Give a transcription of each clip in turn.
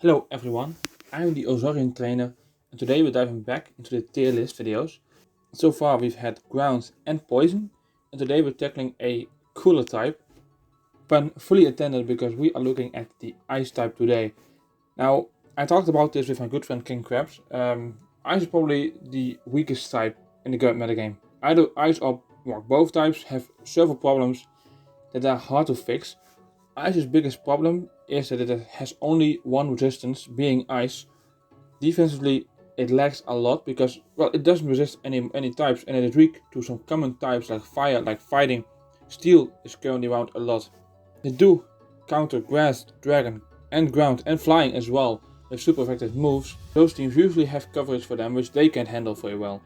Hello everyone, I'm the Ozorian trainer and today we're diving back into the tier list videos. So far we've had ground and poison and today we're tackling a cooler type. Pun fully intended because we are looking at the ice type today. Now I talked about this with my good friend KingKrabz. Ice is probably the weakest type in the current metagame. Either ice or rock. Both types have several problems that are hard to fix. Ice's biggest problem is that it has only one resistance, being ice. Defensively, it lacks a lot because, well, it doesn't resist any types and it is weak to some common types like fire, like fighting. Steel is currently around a lot. They do counter grass, dragon, and ground and flying as well with super effective moves. Those teams usually have coverage for them which they can't handle very well.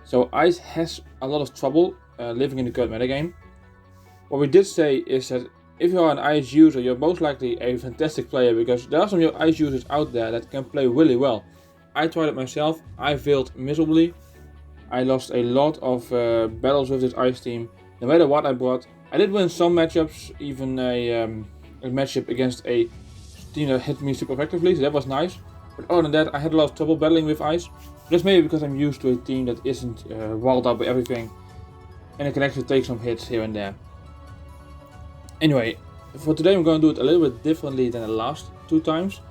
So ice has a lot of trouble living in the current metagame. What we did say is that if you are an ice user, you're most likely a fantastic player because there are some ice users out there that can play really well. I tried it myself, I failed miserably. I lost a lot of battles with this ice team, no matter what I brought. I did win some matchups, even a matchup against a team that hit me super effectively, so that was nice. But other than that, I had a lot of trouble battling with ice. That's maybe because I'm used to a team that isn't walled up by everything and I can actually take some hits here and there. Anyway, for today I'm going to do it a little bit differently than the last two times.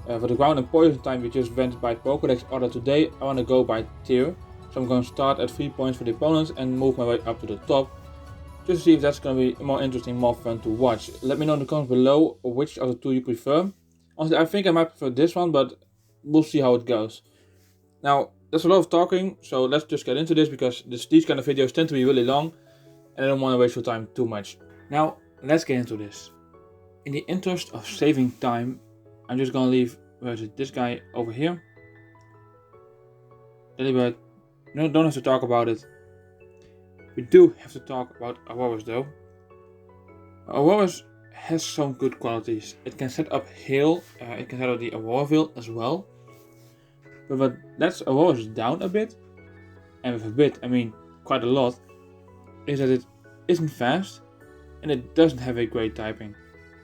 For the ground and poison time we just went by Pokédex order. Today I want to go by tier. So I'm going to start at 3 points for the opponents and move my way up to the top. Just to see if that's going to be more interesting, more fun to watch. Let me know in the comments below which of the two you prefer. Honestly, I think I might prefer this one, but we'll see how it goes. Now, there's a lot of talking, so let's just get into this because these kind of videos tend to be really long and I don't want to waste your time too much. Now, let's get into this. In the interest of saving time, I'm just gonna leave this guy over here. Delibird, no, don't have to talk about it. We do have to talk about Aurorus though. Aurorus has some good qualities. It can set up hail, it can set up the Auroraville as well. But what lets Aurorus down a bit, and with a bit I mean quite a lot, is that it isn't fast and it doesn't have a great typing.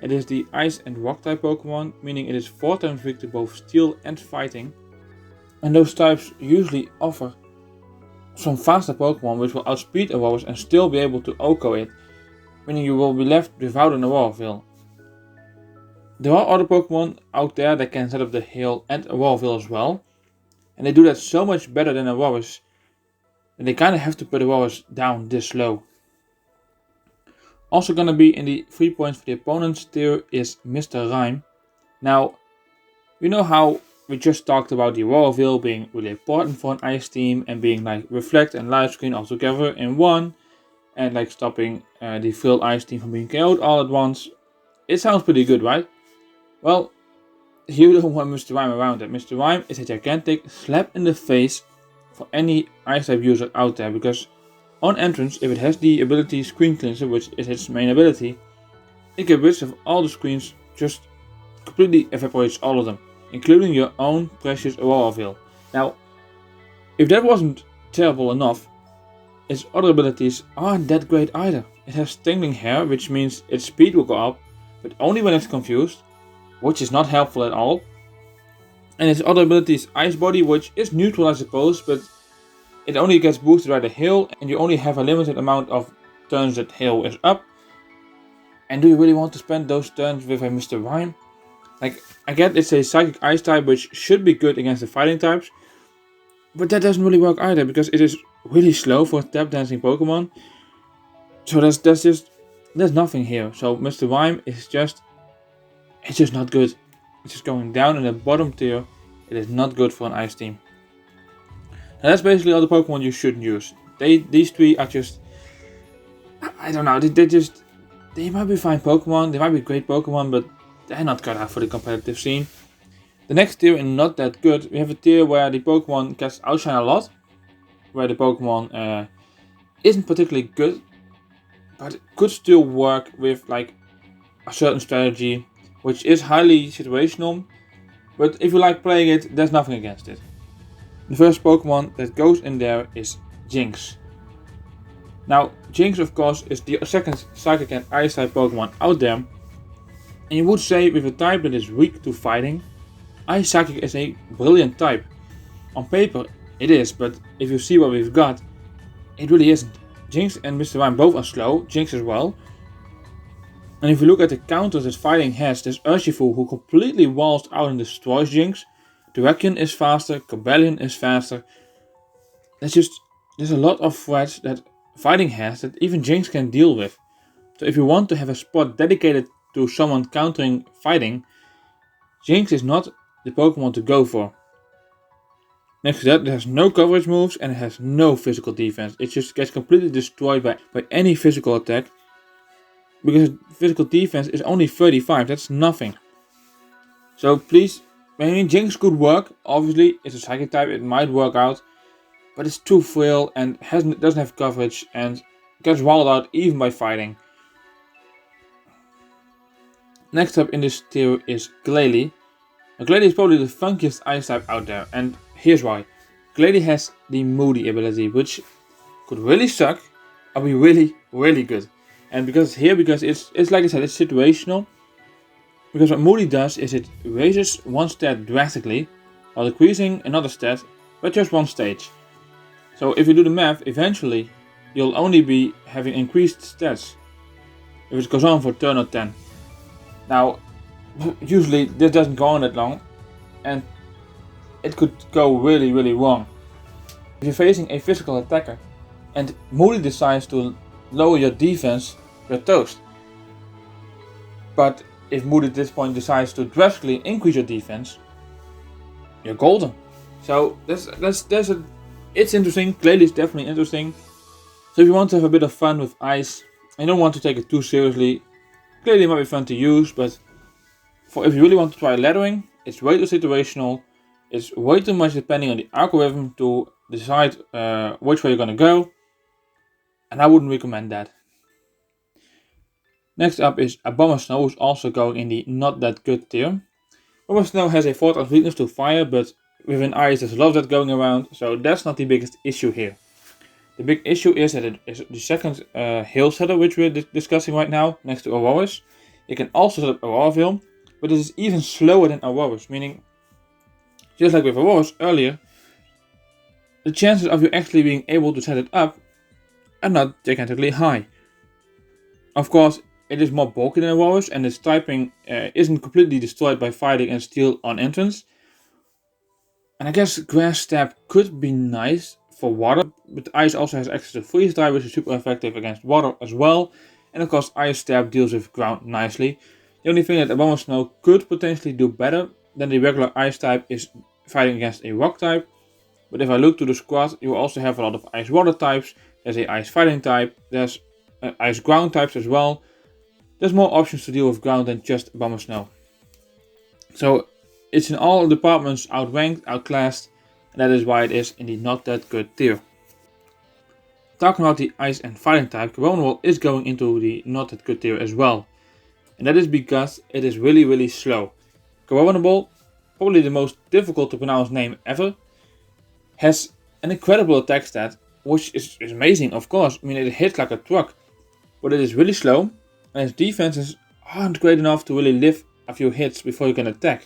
It is the ice and rock type Pokemon, meaning it is 4 times weak to both steel and fighting. And those types usually offer some faster Pokemon which will outspeed Aurorus and still be able to OHKO it, meaning you will be left without an Auroraville. There are other Pokemon out there that can set up the hail and Auroraville as well, and they do that so much better than Aurorus that they kinda have to put Aurorus down this low. Also gonna be in the 3 points for the opponent's tier is Mr. Rime. Now, you know how we just talked about the Auroraville being really important for an ice team and being like Reflect and Live Screen all together in one and like stopping the Frill ice team from being KO'd all at once. It sounds pretty good, right? Well, you don't want Mr. Rime around it. Mr. Rime is a gigantic slap in the face for any ice type user out there because on entrance, if it has the ability Screen Cleanser, which is its main ability, it gets rid of all the screens, just completely evaporates all of them, including your own precious Auroraville. Now, if that wasn't terrible enough, its other abilities aren't that great either. It has Tingling Hair, which means its speed will go up, but only when it's confused, which is not helpful at all. And its other ability is Ice Body, which is neutral I suppose, but it only gets boosted by the hail and you only have a limited amount of turns that hail is up. And do you really want to spend those turns with a Mr. Rime? Like, I get it's a Psychic Ice type which should be good against the fighting types, but that doesn't really work either because it is really slow for a tap dancing Pokemon. So there's nothing here. So Mr. Rime is just not good. It's just going down in the bottom tier. It is not good for an ice team. And that's basically all the Pokemon you shouldn't use. These three are just, I don't know, they might be fine Pokemon, they might be great Pokemon, but they're not cut out for the competitive scene. The next tier is not that good. We have a tier where the Pokemon gets outshine a lot, where the Pokemon isn't particularly good, but it could still work with like a certain strategy, which is highly situational, but if you like playing it, there's nothing against it. The first Pokemon that goes in there is Jynx. Now, Jynx of course is the second Psychic and Ice type Pokemon out there. And you would say with a type that is weak to fighting, Ice Psychic is a brilliant type. On paper, it is, but if you see what we've got, it really isn't. Jinx and Mr. Rime both are slow, Jinx as well. And if you look at the counters that fighting has, there's Urshifu who completely walls out and destroys Jinx. Draken is faster, Cobalion is faster. There's a lot of threats that fighting has that even Jinx can deal with. So if you want to have a spot dedicated to someone countering fighting, Jinx is not the Pokemon to go for. Next to that, it has no coverage moves and it has no physical defense. It just gets completely destroyed by any physical attack. Because physical defense is only 35, that's nothing. So please, I mean, Jinx could work. Obviously, it's a Psychic type, it might work out. But it's too frail and doesn't have coverage and gets walled out even by fighting. Next up in this tier is Glalie. Now, Glalie is probably the funkiest ice type out there, and here's why. Glalie has the Moody ability, which could really suck or be really, really good. And because it's like I said, it's situational. Because what Moody does is it raises one stat drastically while decreasing another stat by just one stage. So if you do the math, eventually you'll only be having increased stats if it goes on for a turn or 10. Now, usually this doesn't go on that long and it could go really, really wrong. If you're facing a physical attacker and Moody decides to lower your defense, you're toast. But if Moody at this point decides to drastically increase your defense, you're golden. So it's interesting. Glalie is definitely interesting. So if you want to have a bit of fun with ice and you don't want to take it too seriously, Glalie might be fun to use, but if you really want to try lettering, it's way too situational. It's way too much depending on the algorithm to decide which way you're gonna go, and I wouldn't recommend that. Next up is Abomasnow, who's also going in the not that good tier. Abomasnow has a 4 times weakness to fire, but within ice there's a lot of that going around, so that's not the biggest issue here. The big issue is that it is the second hail setter which we're discussing right now, next to Aurorus. You can also set up Auroraville, but it is even slower than Aurorus, meaning, just like with Aurorus earlier, the chances of you actually being able to set it up are not gigantically high. Of course, it is more bulky than Aurorus, and its typing isn't completely destroyed by fighting and steel on entrance. And I guess Grass Stab could be nice for water, but Ice also has access to Freeze Dry, which is super effective against water as well. And of course, Ice Stab deals with ground nicely. The only thing that Abomasnow could potentially do better than the regular Ice type is fighting against a Rock type. But if I look to the squad, you also have a lot of Ice Water types. There's a Ice Fighting type, there's Ice Ground types as well. There's more options to deal with ground than just Abomasnow. So it's in all departments outranked, outclassed, and that is why it is in the not that good tier. Talking about the Ice and Fighting type, Carbonable is going into the not that good tier as well. And that is because it is really, really slow. Carbonable, probably the most difficult to pronounce name ever, has an incredible attack stat, which is amazing, of course. I mean, it hits like a truck, but it is really slow, and its defenses aren't great enough to really live a few hits before you can attack.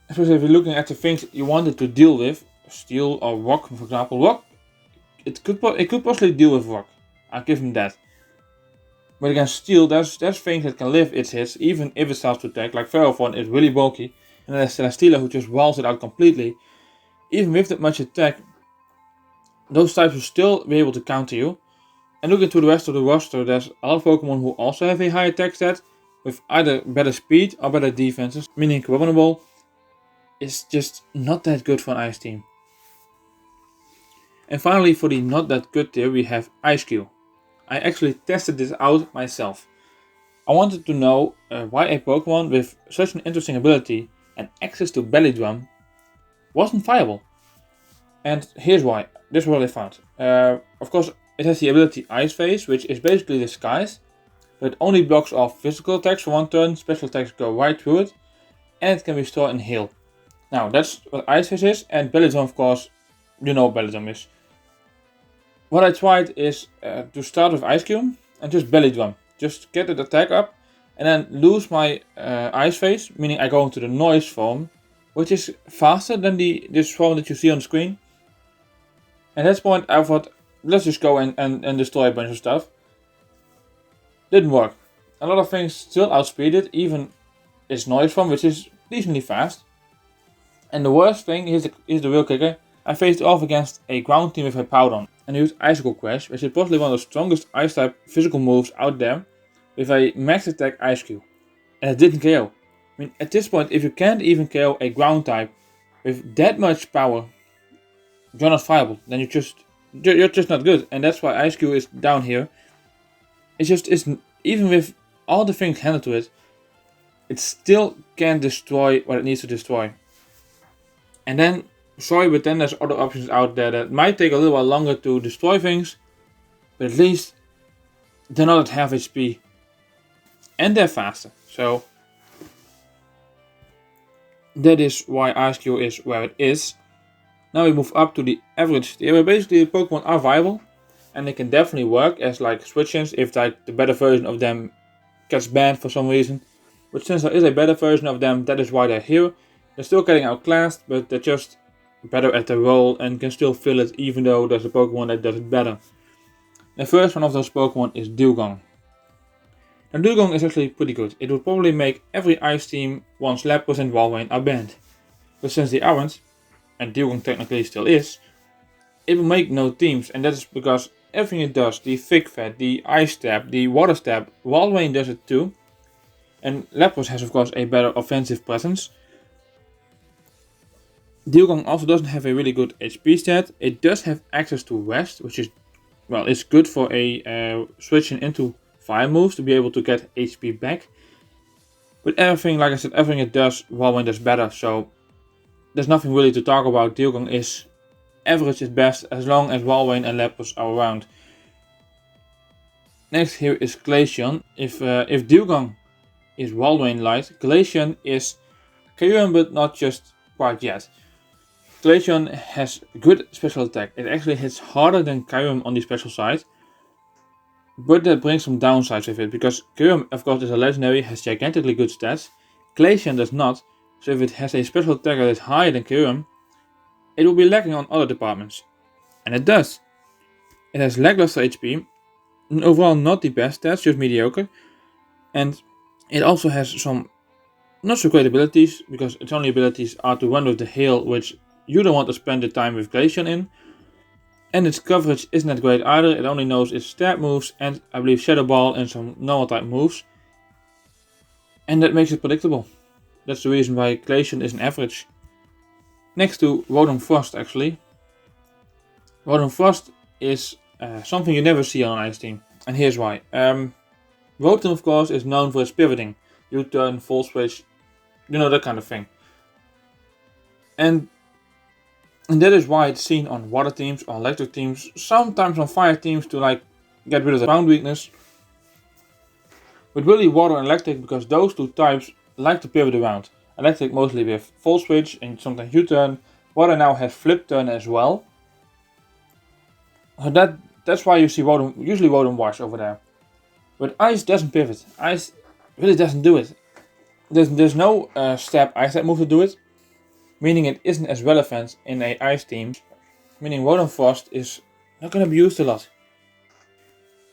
Especially if you're looking at the things you wanted to deal with, steel or rock, for example. Rock, it could possibly deal with rock, I'll give him that. But against steel, there's things that can live its hits, even if it starts to attack, like Ferrothorn is really bulky, and there's Celesteela who just walls it out completely. Even with that much attack, those types will still be able to counter you. And looking to the rest of the roster, there's a lot of Pokemon who also have a high attack stat, with either better speed or better defenses, meaning Carbonable is just not that good for an Ice team. And finally, for the not that good tier, we have Ice-Q. I actually tested this out myself. I wanted to know why a Pokemon with such an interesting ability and access to Belly Drum wasn't viable. And here's why. This is what I found. Of course, it has the ability Ice Phase, which is basically Disguise, but it only blocks off physical attacks for one turn, special attacks go right through it, and it can be stored in Heal. Now, that's what Ice Phase is, and Belly Drum, of course, you know what Belly Drum is. What I tried is to start with Ice Cube and just Belly Drum. Just get the attack up, and then lose my ice phase, meaning I go into the noise form, which is faster than this form that you see on the screen. And at that point I thought, let's just go and destroy a bunch of stuff. Didn't work. A lot of things still outspeed it, even its noise form, which is decently fast. And the worst thing is the real kicker. I faced off against a ground team with a Powdon and used Icicle Crash, which is possibly one of the strongest ice type physical moves out there, with a max attack Ice Cube. And it didn't KO. I mean, at this point, if you can't even KO a ground type with that much power, you're not viable. Then you're just not good. And that's why Ice Cube is down here. It's even with all the things handed to it, it still can't destroy what it needs to destroy. And then, sorry, but then there's other options out there that might take a little while longer to destroy things, but at least they're not at half HP. And they're faster. So that is why Ice Cube is where it is. Now we move up to the average tier, where basically the Pokemon are viable. And they can definitely work as like switch-ins if like the better version of them gets banned for some reason. But since there is a better version of them, that is why they're here. They're still getting outclassed, but they're just better at their role and can still fill it even though there's a Pokemon that does it better. The first one of those Pokemon is Dewgong. Now Dewgong is actually pretty good. It would probably make every ice team once Lapras and Walrein are banned. But since they aren't, and Dewgong technically still is, it will make no teams, and that is because everything it does, the Thick Fat, the Ice Stab, the Water Stab, Walrein does it too. And Lapras has of course a better offensive presence. Dewgong also doesn't have a really good HP stat. It does have access to Rest, which is, well, it's good for a switching into fire moves to be able to get HP back. But everything, like I said, everything it does, Walrein does better, so there's nothing really to talk about. Dewgong is average at best as long as Walrein and Lapras are around. Next here is Glaceon. If Dewgong is Walrein light, Glaceon is Kyurem, but not just quite yet. Glaceon has good special attack. It actually hits harder than Kyurem on the special side. But that brings some downsides with it, because Kyurem of course is a legendary, has gigantically good stats. Glaceon does not, so if it has a special attack that is higher than Kyurem, it will be lacking on other departments. And it does. It has lackluster HP, and overall not the best stats, just mediocre. And it also has some not so great abilities, because its only abilities are to run with the hail, which you don't want to spend the time with Glaceon in. And its coverage isn't that great either. It only knows its stab moves and I believe Shadow Ball and some normal type moves. And that makes it predictable. That's the reason why Glaceon is an average. Next to Rotom Frost actually. Rotom Frost is something you never see on an ice team. And here's why. Rotom of course is known for its pivoting. U-turn, full switch, you know, that kind of thing. And that is why it's seen on water teams, on electric teams, sometimes on fire teams to like get rid of the ground weakness. But really water and electric, because those two types like to pivot around. Electric mostly with full switch and sometimes U-turn. Water now has flip turn as well. So that's why you see Rotom, usually Rotom Wash over there. But ice doesn't pivot. Ice really doesn't do it. There's no step ice type move to do it. Meaning it isn't as relevant in a ice team, meaning Rotom Frost is not going to be used a lot.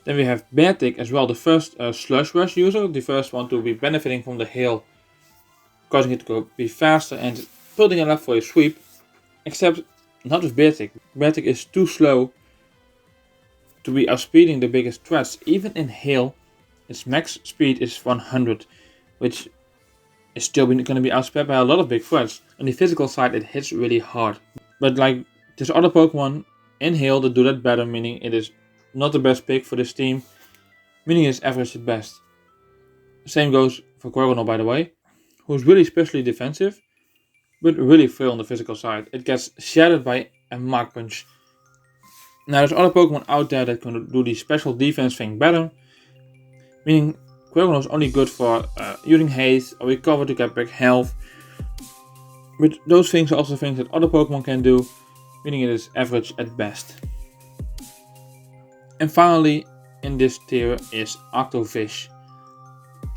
Then we have Beartic as well, the first Slush Rush user, the first one to be benefiting from the hail, causing it to be faster and building it up for a sweep, except not with Beartic. Beartic is too slow to be outspeeding the biggest threats. Even in hail, its max speed is 100, which is still going to be outsped by a lot of big threats. On the physical side, it hits really hard. But like, there's other Pokemon in Hail that do that better, meaning it is not the best pick for this team, meaning it's average at best. Same goes for Corgonal, by the way, who's really especially defensive, but really frail on the physical side. It gets shattered by a Mach Punch. Now there's other Pokemon out there that can do the special defense thing better, meaning Corgonal is only good for using haste or recover to get back health. But those things are also things that other Pokemon can do, meaning it is average at best. And finally in this tier is Octofish.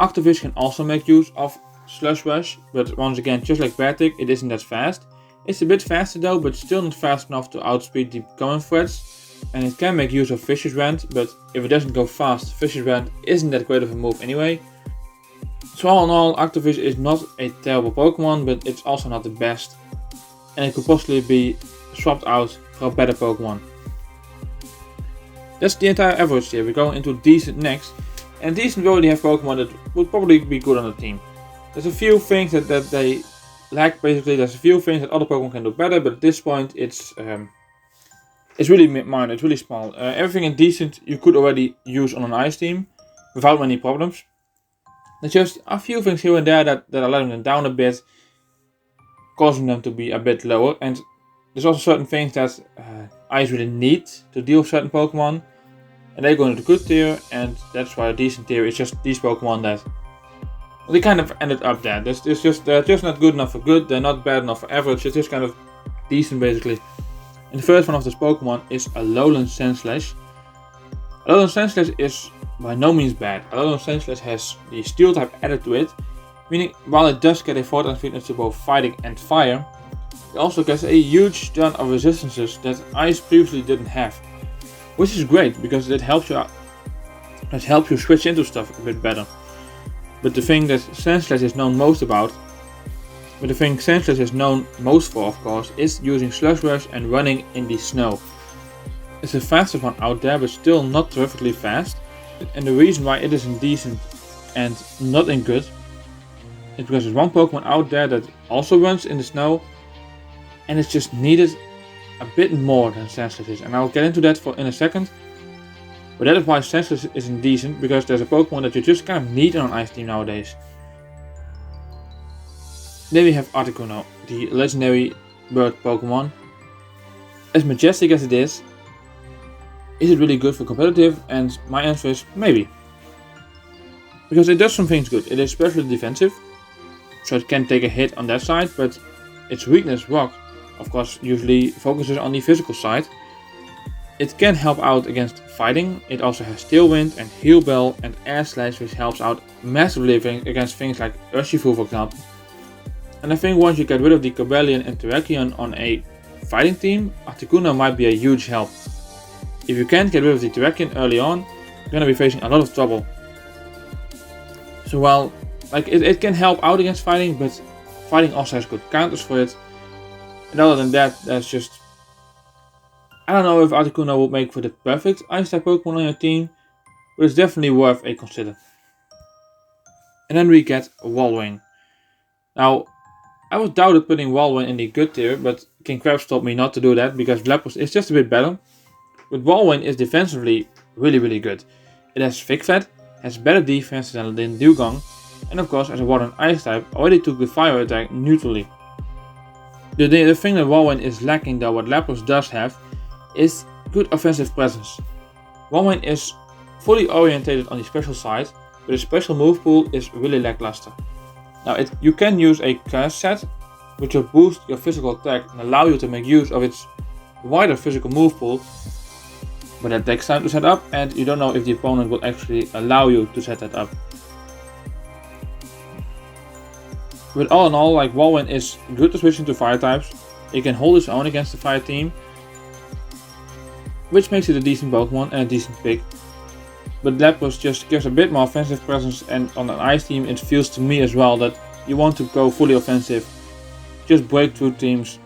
Octavish can also make use of Slush Rush, but once again, just like Batic, it isn't that fast. It's a bit faster though, but still not fast enough to outspeed the common threats. And it can make use of Vicious Rant, but if it doesn't go fast, Vicious Rant isn't that great of a move anyway. So all in all, Octavish is not a terrible Pokemon, but it's also not the best. And it could possibly be swapped out for a better Pokemon. That's the entire average here. We're going into decent next. And decent, we already have Pokemon that would probably be good on the team. There's a few things that they lack, basically. There's a few things that other Pokemon can do better, but at this point it's really minor, it's really small. Everything in decent you could already use on an ice team without many problems. There's just a few things here and there that are letting them down a bit, causing them to be a bit lower. And there's also certain things that ice really need to deal with certain Pokemon. And they go into the good tier, and that's why a decent tier is just these Pokemon that they kind of ended up there. They're just not good enough for good, they're not bad enough for average, it's just kind of decent basically. And the first one of this Pokemon is Alolan Sandslash. Alolan Sandslash is by no means bad. Alolan Sandslash has the Steel type added to it, meaning while it does get a 4 times weakness to both fighting and fire, it also gets a huge ton of resistances that Ice previously didn't have. Which is great, because it helps you out. It helps you switch into stuff a bit better. But the thing that Sandslash is known most about, for, of course, is using Slush Rush and running in the snow. It's the fastest one out there, but still not terrifically fast. And the reason why it isn't decent and not in good is because there's one Pokemon out there that also runs in the snow, and it's just needed a bit more than Sandslash is, and I'll get into that in a second. But that is why Sandslash isn't decent, because there's a Pokemon that you just kind of need on an ice team nowadays. Then we have Articuno, the legendary bird Pokemon. As majestic as it is it really good for competitive? And my answer is maybe. Because it does some things good. It is especially defensive, so it can take a hit on that side, but its weakness, Rock, of course, usually focuses on the physical side. It can help out against fighting. It also has Tailwind and Heal Bell and Air Slash, which helps out massively against things like Urshifu, for example. And I think once you get rid of the Cobalion and Terrakion on a fighting team, Articuno might be a huge help. If you can't get rid of the Terrakion early on, you're gonna be facing a lot of trouble. So while it can help out against fighting, but fighting also has good counters for it. And other than that, that's just, I don't know if Articuno would make for the perfect ice type Pokemon on your team, but it's definitely worth a consider. And then we get Walrein. Now, I was doubted putting Walrein in the good tier, but KingKrabz told me not to do that because Lapras is just a bit better. But Walrein is defensively really good. It has Thick Fat, has better defense than Dugong, and of course as a water and ice type already took the fire attack neutrally. The thing that Walrein is lacking though, what Lapras does have, is good offensive presence. Walrein is fully orientated on the special side, but his special move pool is really lackluster. Now you can use a curse set, which will boost your physical attack and allow you to make use of its wider physical move pool, but that takes time to set up, and you don't know if the opponent will actually allow you to set that up. But all in all, Walrein is good to switch into fire types. It can hold its own against the fire team, which makes it a decent Pokemon and a decent pick. But Lapras just gives a bit more offensive presence, and on an ice team it feels to me as well that you want to go fully offensive. Just break through teams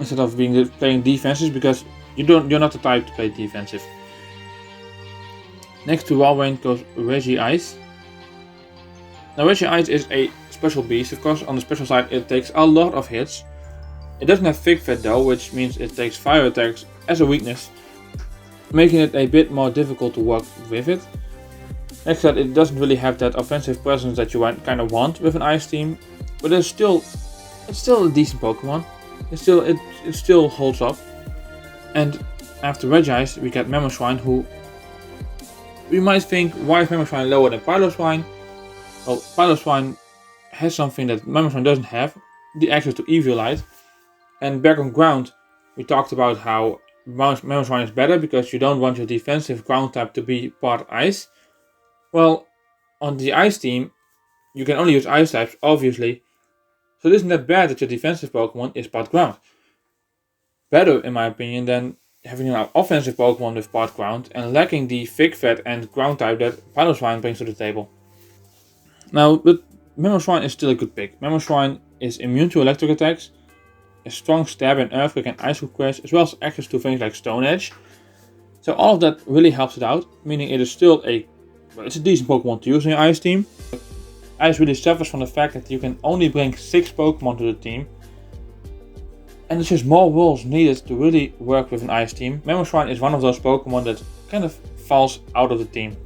instead of playing defenses, because you're not the type to play defensive. Next to Walrein goes Regice. Now Regice is a special beast, of course. On the special side it takes a lot of hits. It doesn't have Thick Fat though, which means it takes fire attacks as a weakness, making it a bit more difficult to work with it. Next to that, it doesn't really have that offensive presence that you kind of want with an ice team, but it's still a decent Pokemon. It still holds up. And after Regice we get Mamoswine, who we might think, why is Mamoswine lower than Piloswine? Well, Piloswine has something that Mamoswine doesn't have, the access to Eviolite. And back on ground, we talked about how Mamoswine is better because you don't want your defensive ground type to be part ice. Well, on the ice team, you can only use ice types, obviously. So it isn't that bad that your defensive Pokemon is part ground. Better, in my opinion, than having an offensive Pokemon with part ground and lacking the Thick Fat and ground type that Piloswine brings to the table. Now, but Mamoswine is still a good pick. Mamoswine is immune to electric attacks, a strong stab in Earthquake and Ice Crash, as well as access to things like Stone Edge. So all of that really helps it out, meaning it is still it's a decent Pokemon to use in your Ice team. Ice really suffers from the fact that you can only bring 6 Pokemon to the team, and there's just more rolls needed to really work with an Ice team. Mamoswine is one of those Pokemon that kind of falls out of the team.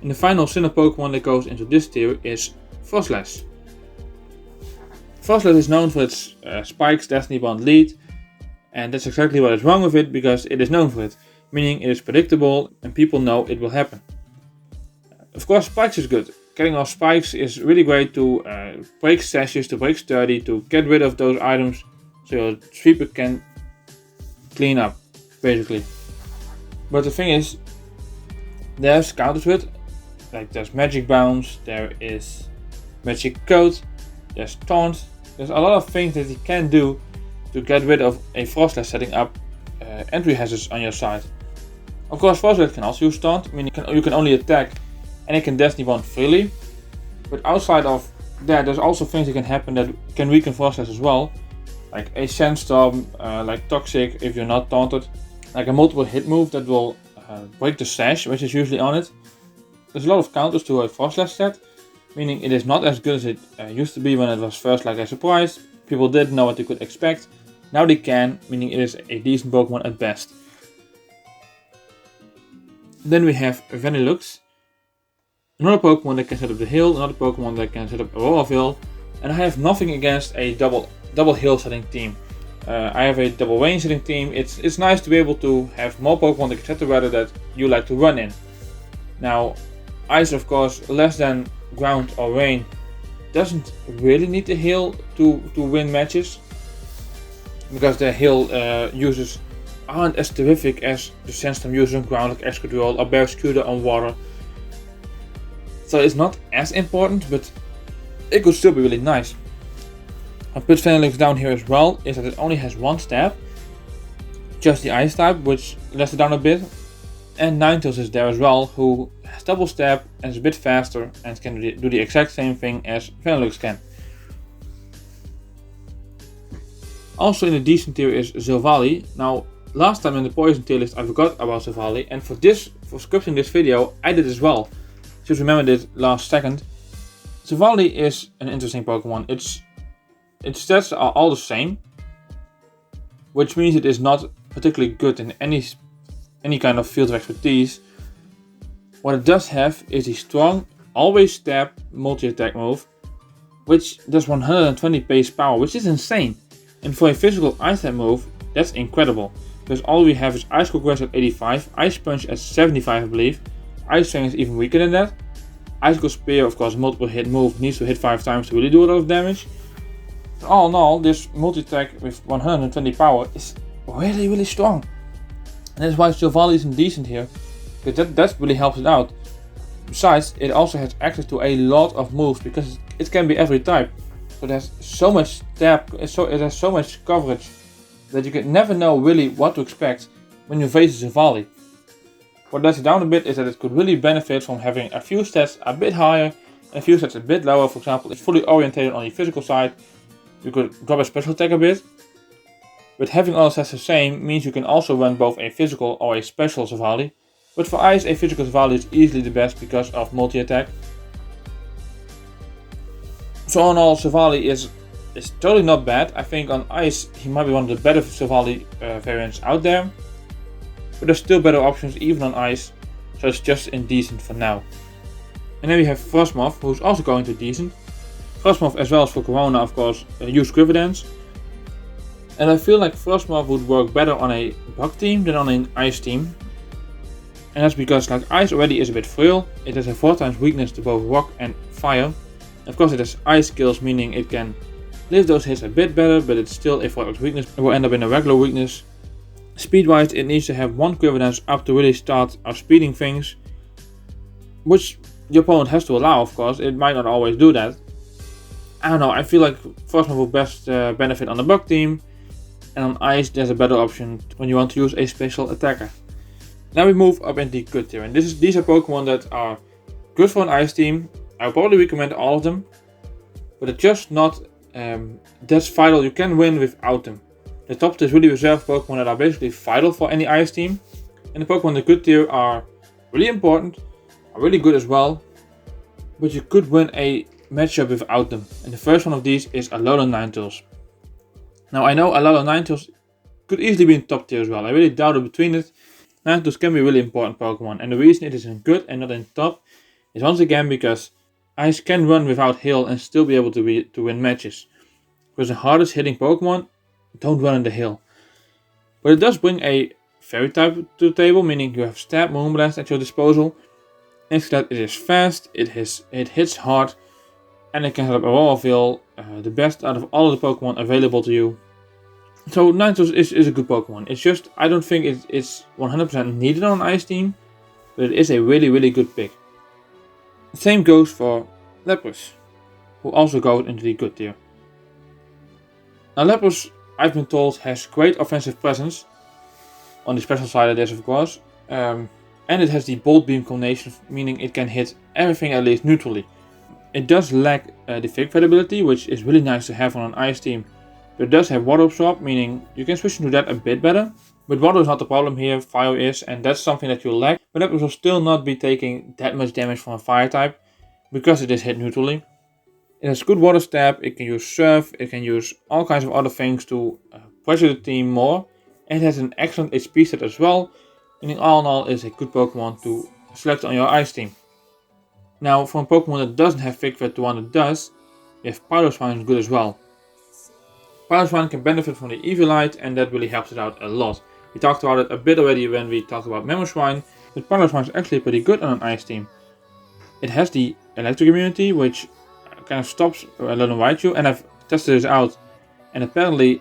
And the final Sinnoh Pokemon that goes into this tier is Frostlass. Frostlass is known for its spikes, Destiny Bond lead, and that's exactly what is wrong with it because it is known for it, meaning it is predictable and people know it will happen. Of course, spikes is good. Getting off spikes is really great to break sashes, to break sturdy, to get rid of those items so your sweeper can clean up, basically. But the thing is, there's counters to it. Like there's Magic Bounce, there is Magic Coat, there's Taunt. There's a lot of things that you can do to get rid of a Frostlass setting up entry hazards on your side. Of course, Frostlass can also use Taunt, meaning you can only attack and it can Destiny Bond freely. But outside of that, there's also things that can happen that can weaken Frostlass as well. Like a Sandstorm, like Toxic if you're not taunted. Like a multiple hit move that will break the sash, which is usually on it. There's a lot of counters to a Frostlass set, meaning it is not as good as it used to be when it was first like a surprise. People didn't know what they could expect. Now they can, meaning it is a decent Pokemon at best. Then we have Vanillux. Another Pokemon that can set up the hill, another Pokemon that can set up Auroraville. And I have nothing against a double hill setting team. I have a double rain setting team. It's nice to be able to have more Pokemon that can set the weather that you like to run in. Now, Ice, of course, less than ground or rain, doesn't really need the hail to win matches, because the hail uses aren't as terrific as the Sandstorm uses on ground, like Excadrill or Barraskewda on water. So it's not as important, but it could still be really nice. I put Vanillux down here as well, is that it only has one stab, just the Ice type, which lets it down a bit. And Ninetales is there as well, who has double stab and is a bit faster and can do the exact same thing as Vanillux can. Also in a decent tier is Silvally. Now, last time in the poison tier list I forgot about Silvally, and for scripting this video I did as well. Just remembered it last second. Silvally is an interesting Pokemon. Its stats are all the same, which means it is not particularly good in any kind of field of expertise. What it does have is a strong, always stab multi-attack move, which does 120 base power, which is insane. And for a physical Ice type move, that's incredible. Because all we have is Ice Grass at 85, Ice Punch at 75 I believe, Ice Fang is even weaker than that. Icicle Spear, of course, multiple hit move, needs to hit 5 times to really do a lot of damage. So all in all, this multi-attack with 120 power is really strong. And that's why Silvally isn't decent here, because that really helps it out. Besides, it also has access to a lot of moves, because it can be every type. So it has so much stab, it has so much coverage, that you can never know really what to expect when you face Silvally. What lets it down a bit is that it could really benefit from having a few stats a bit higher and a few stats a bit lower. For example, it's fully orientated on the physical side. You could drop a special attack a bit. But having all the stats the same means you can also run both a physical or a special Silvally. But for Ice, a physical Silvally is easily the best because of multi-attack. So all in all, Silvally is totally not bad. I think on Ice he might be one of the better Silvally variants out there. But there's still better options even on Ice, so it's just indecent for now. And then we have Frostmoth, who's also going to decent. Frostmoth, as well as for Corona, of course, use Quiver Dance. And I feel like Frostmoth would work better on a Bug team than on an Ice team. And that's because like Ice already is a bit frail, it has a 4 times weakness to both Rock and Fire. Of course it has Ice skills, meaning it can live those hits a bit better, but it's still a 4 times weakness. It will end up in a regular weakness. Speed wise, it needs to have 1 Quiver Dance up to really start outspeeding things, which the opponent has to allow, of course. It might not always do that. I don't know, I feel like Frostmourne will best benefit on the bug team, and on ice there's a better option when you want to use a special attacker. Now we move up in the good tier, and these are Pokemon that are good for an ice team. I would probably recommend all of them, but they're just not that's vital. You can win without them. The top tier is really reserved Pokemon that are basically vital for any ice team, and the Pokemon in the good tier are really important, are really good as well, but you could win a matchup without them. And the first one of these is Alolan Ninetales. Now I know Alolan Ninetales could easily be in top tier as well. I really doubt it between it. Ninetales can be a really important Pokemon, and the reason it is in good and not in top is once again because Ice can run without Hail and still be able to win matches. Because the hardest hitting Pokemon don't run in the Hail. But it does bring a Fairy type to the table, meaning you have Stab, Moonblast at your disposal. Next to that, it is fast, it hits hard, and it can set up Aurora Veil, the best out of all of the Pokemon available to you. So Ninetales is a good Pokemon. It's just, I don't think it's 100% needed on an Ice team, but it is a really good pick. The same goes for Lapras, who also goes into the good tier. Now Lapras, I've been told, has great offensive presence. On the special side it is, of course. And it has the Bolt Beam combination, meaning it can hit everything at least neutrally. It does lack the Fake Fat ability, which is really nice to have on an Ice team. But it does have Water Absorb, meaning you can switch into that a bit better. But Water is not the problem here, Fire is, and that's something that you'll lack. But Lapras will still not be taking that much damage from a Fire type, because it is hit neutrally. It has good Water Stab, it can use Surf, it can use all kinds of other things to pressure the team more. And it has an excellent HP set as well, meaning all in all it is a good Pokemon to select on your Ice team. Now for a Pokemon that doesn't have Fake Fat, the one that does, you have Piloswine is good as well. Piloswine can benefit from the Eviolite, and that really helps it out a lot. We talked about it a bit already when we talked about Mamoswine, but Piloswine is actually pretty good on an Ice team. It has the Electric immunity, which kind of stops Alolan Raichu, and I've tested this out, and apparently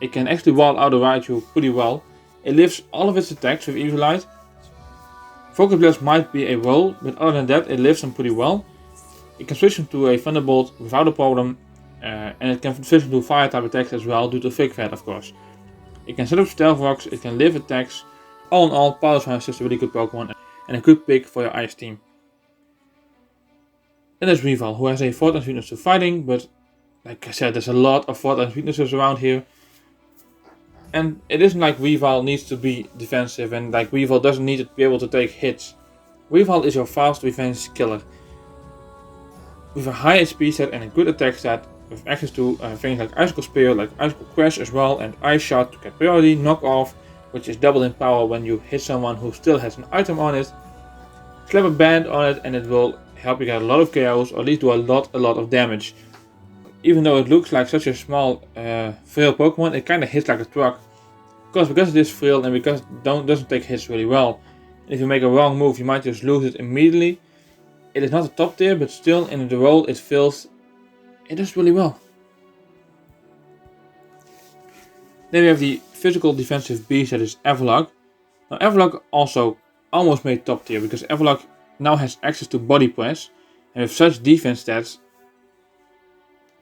it can actually wall out a Raichu pretty well. It lifts all of its attacks with Eviolite. Focus Blast might be a roll, but other than that it lifts them pretty well. It can switch into a Thunderbolt without a problem, and it can switch into Fire type attacks as well due to Fake Fat, of course. It can set up Stealth Rocks, it can live attacks. All in all, Piloswine is just a really good Pokemon and a good pick for your Ice team. Then there's Weavile, who has a 4 times weakness to fighting, but like I said, there's a lot of 4 times weaknesses around here. And it isn't like Weavile needs to be defensive, and like Weavile doesn't need to be able to take hits. Weavile is your fast revenge killer. With a high HP set and a good attack stat, with access to things like Icicle Spear, like Icicle Crash as well, and Ice Shot to get priority, Knock Off, which is double in power when you hit someone who still has an item on it. Slap a band on it and it will help you get a lot of KOs, or at least do a lot of damage. Even though it looks like such a small frail Pokemon, it kind of hits like a truck. Because it is frail and because it doesn't take hits really well. If you make a wrong move, you might just lose it immediately. It is not a top tier, but still in the role it fills, it does really well. Then we have the physical defensive beast, that is Everlock. Now Everlock also almost made top tier, because Everlock now has access to Body Press, and with such defense stats,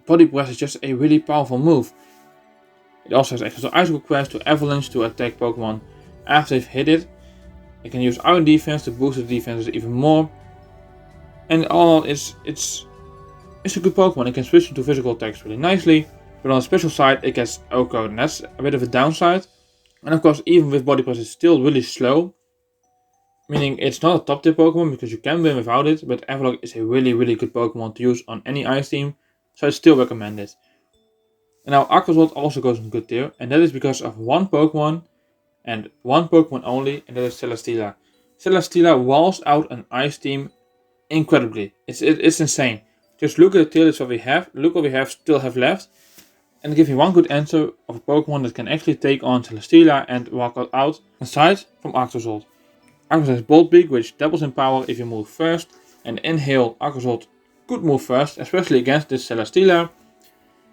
Body Press is just a really powerful move. It also has access to Icicle Crash, to Avalanche to attack Pokemon after they've hit it. It can use Iron Defense to boost the defenses even more. And all it's a good Pokemon. It can switch into physical attacks really nicely, but on the special side it gets OHKO, and that's a bit of a downside. And of course, even with Body Press, it's still really slow. Meaning it's not a top tier Pokemon because you can win without it, but Everlock is a really good Pokemon to use on any Ice team, so I still recommend it. And now Aquazolt also goes in good tier, and that is because of one Pokemon, and one Pokemon only, and that is Celesteela. Celesteela walls out an Ice team incredibly. It's insane. Just look at the tier list what we have, look what we still have left, and give me one good answer of a Pokemon that can actually take on Celesteela and walk out aside from Aquazolt. Aquazolt has Bolt Beak, which doubles in power if you move first, and Inhale, Aquazolt could move first, especially against this Celesteela.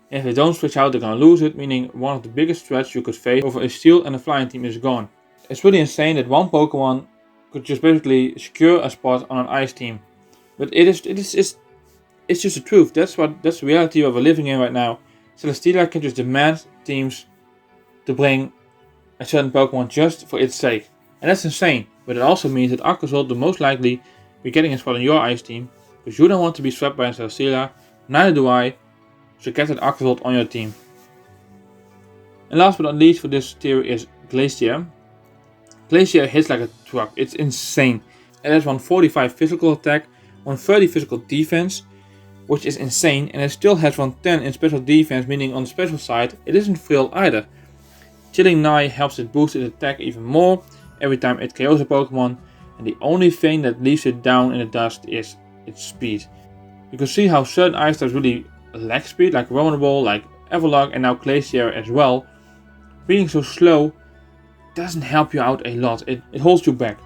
If they don't switch out, they're gonna lose it, meaning one of the biggest threats you could face over a Steel and a Flying team is gone. It's really insane that one Pokemon could just basically secure a spot on an Ice team. But it's just the truth. That's the reality what we're living in right now. Celesteela can just demand teams to bring a certain Pokemon just for its sake. And that's insane. But it also means that Aquasolt will most likely be getting a spot on your Ice team, because you don't want to be swept by a Celesteela, neither do I, so get that Aquasolt on your team. And last but not least for this tier is Glacier. Glacier hits like a truck, it's insane. It has 145 physical attack, 130 physical defense, which is insane, and it still has 110 in special defense, meaning on the special side it isn't frail either. Chilling Nye helps it boost its attack even more every time it KOs a Pokemon, and the only thing that leaves it down in the dust is its speed. You can see how certain ice types really lack speed, like Romanable, like Everlock, and now Glacier as well. Being so slow doesn't help you out a lot, it holds you back.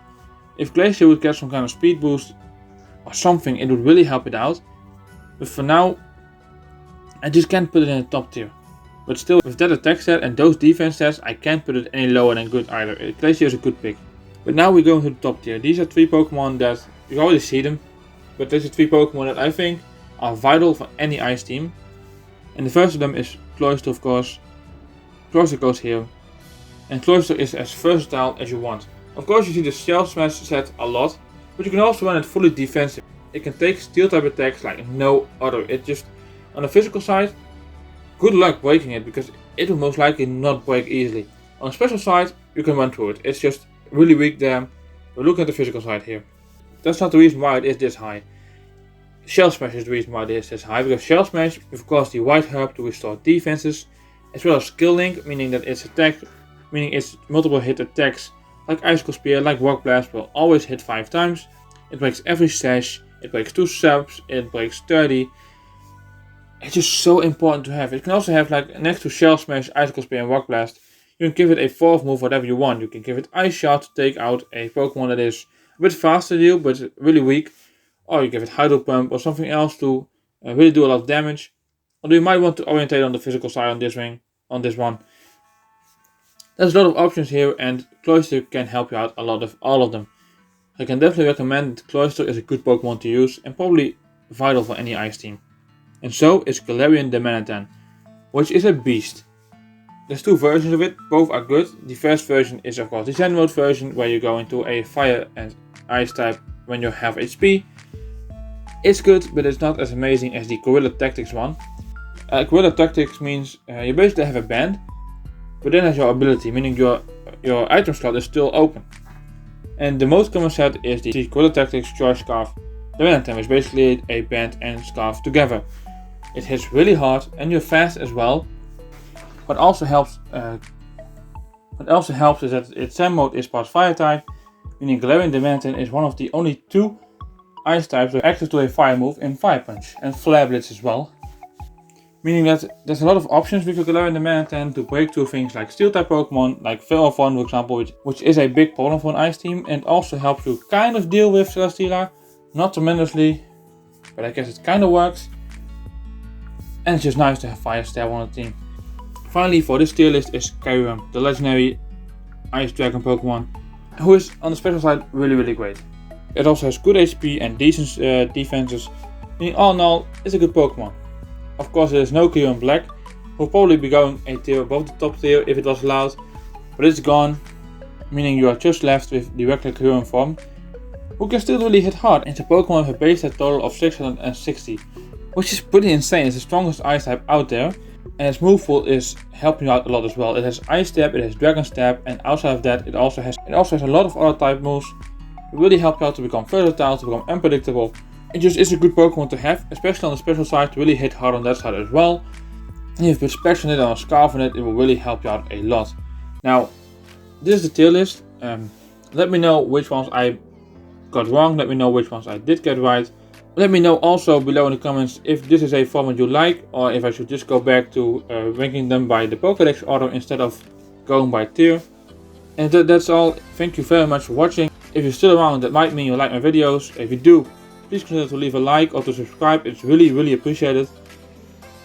If Glacier would get some kind of speed boost or something, it would really help it out. But for now, I just can't put it in the top tier. But still, with that attack stat and those defense stats, I can't put it any lower than good either. Glacier is a good pick. But now we're going to the top tier. These are 3 Pokemon that, you already see them, but these are 3 Pokemon that I think are vital for any Ice team. And the first of them is Cloyster, of course. Cloyster goes here. And Cloyster is as versatile as you want. Of course you see the Shell Smash set a lot, but you can also run it fully defensive. It can take steel type attacks like no other. It just, on the physical side, good luck breaking it, because it will most likely not break easily. On the special side, you can run through it. It's just really weak there. But look at the physical side here. That's not the reason why it is this high. Shell Smash is the reason why it is this high, because Shell Smash, of course, the White Herb to restore defenses, as well as Skill Link, meaning that its attack, meaning its multiple hit attacks, like Icicle Spear, like Rock Blast, will always hit 5 times. It breaks every sash, it breaks 2 subs, it breaks 30. It's just so important to have. It can also have, like, next to Shell Smash, Icicle Spear and Rock Blast, you can give it a 4th move, whatever you want. You can give it Ice Shot to take out a Pokemon that is a bit faster than you, but really weak. Or you give it Hydro Pump or something else to really do a lot of damage. Or you might want to orientate on the physical side on this one. There's a lot of options here, and Cloyster can help you out a lot of all of them. I can definitely recommend that Cloyster is a good Pokemon to use and probably vital for any Ice team. And so is Galarian Damanitan, which is a beast. There's 2 versions of it, both are good. The first version is of course the Zen mode version, where you go into a fire and ice type when you have HP. It's good, but it's not as amazing as the Guerrilla Tactics one. Guerrilla Tactics means you basically have a band, but then has your ability, meaning your item slot is still open. And the most common set is the Guerrilla Tactics Choice Scarf Damanitan, which is basically a band and scarf together. It hits really hard and you're fast as well. What also helps is that its Zen mode is part fire type, meaning Galarian Damanitan is one of the only 2 ice types with access to a fire move in Fire Punch and Flare Blitz as well. Meaning that there's a lot of options with your Galarian Damanitan to break through things like steel type Pokemon, like Ferrothorn for example, which is a big problem for an ice team, and also helps you kind of deal with Celesteela. Not tremendously, but I guess it kind of works. And it's just nice to have Fire Stab on the team. Finally, for this tier list is Kyurem, the legendary Ice Dragon Pokemon, who is on the special side really great. It also has good HP and decent defenses, meaning all in all, it's a good Pokemon. Of course, there is no Kyurem Black, who will probably be going a tier above the top tier if it was allowed, but it's gone, meaning you are just left with the regular Kyurem form, who can still really hit hard. It's a Pokemon with a base stat total of 660, which is pretty insane. It's the strongest Ice type out there, and its move pool is helping you out a lot as well. It has Ice Stab, it has Dragon Stab, and outside of that it also has a lot of other type moves to really help you out to become versatile, to become unpredictable. It just is a good Pokemon to have, especially on the special side, to really hit hard on that side as well. And if you put Specs on it and a Scarf on it, it will really help you out a lot. Now, this is the tier list. Let me know which ones I got wrong, let me know which ones I did get right. Let me know also below in the comments if this is a format you like, or if I should just go back to ranking them by the Pokédex order instead of going by tier. And that's all. Thank you very much for watching. If you're still around, that might mean you like my videos. If you do, please consider to leave a like or to subscribe. It's really appreciated.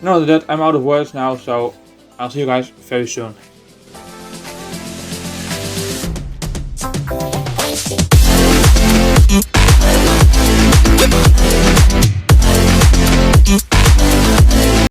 And other than that, I'm out of words now, so I'll see you guys very soon.